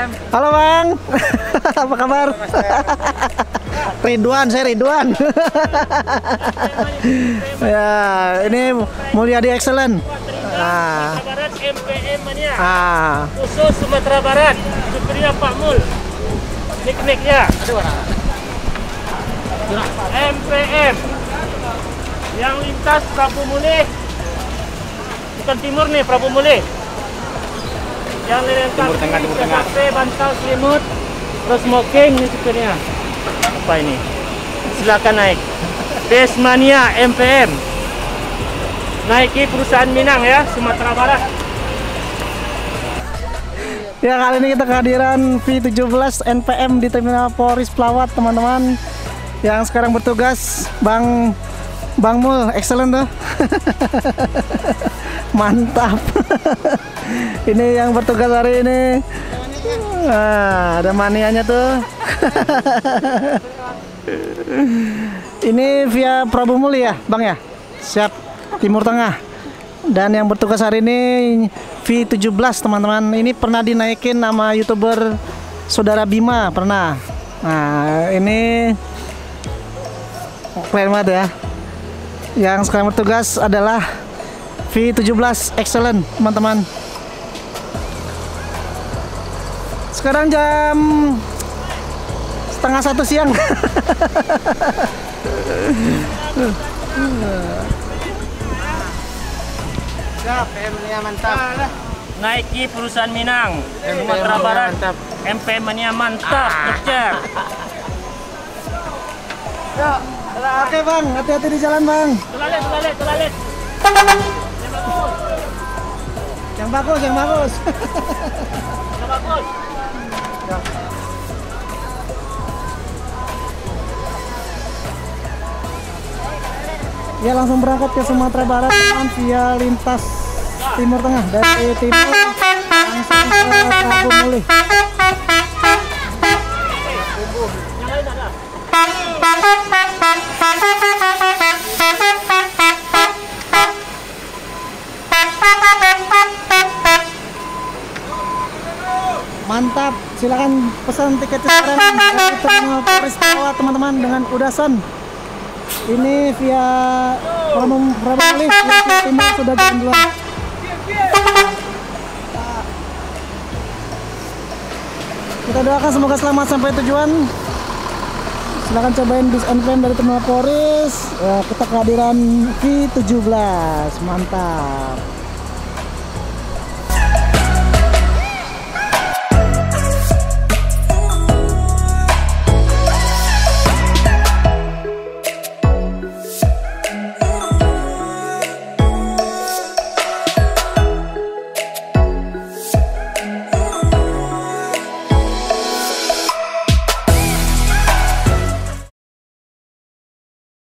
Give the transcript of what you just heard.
Halo Bang, apa kabar? Ridwan, saya Ridwan. Ya, ini Mulyadi Excellent. Barat MPM Mania. Khusus Sumatera Barat. Supirnya Pak Mul. Nik-niknya. MPM. Yang lintas Prabu Mulih. Bukan timur nih, Prabu Mulih. Yang lintas timur tengah. Bantal Selimut. Terus smoking nih supirnya. Apa ini? Silakan naik. Desmania MPM. Naiki perusahaan Minang ya, Sumatera Barat. Ya, kali ini kita kehadiran V17 NPM di Terminal Polres Pelawat, teman-teman. Yang sekarang bertugas Bang Mul, excellent tuh. Mantap. Ini yang bertugas hari ini. Ada manianya tuh. Ini via Prabu Mul ya, Bang ya? Siap. Timur Tengah. Dan yang bertugas hari ini V17, teman-teman. Ini pernah dinaikin nama YouTuber Saudara Bima, pernah. Nah, ini keren banget ya. Yang sekarang bertugas adalah V17 Excellent, teman-teman. Sekarang jam 12:30 siang. Mantap. Naiki perusahaan Minang, Sumatera Barat. MPM Mania mantap, cek. Oke Bang, hati-hati di jalan Bang. Tulalit. Yang bagus. Yang bagus. Ya, langsung berangkat ke Sumatera Barat via lintas Timur Tengah, dari timur langsung ke Prabu Mulih. Mantap, silakan pesan tiketnya sekarang dari Terminal Polres Pelawat, teman-teman, dengan Udason. Ini via Prabu Mulih, via timur sudah jalan duluan. Kita doakan semoga selamat sampai tujuan. Silahkan cobain bis NPM dari Terminal Polres. Kita kehadiran V17, mantap.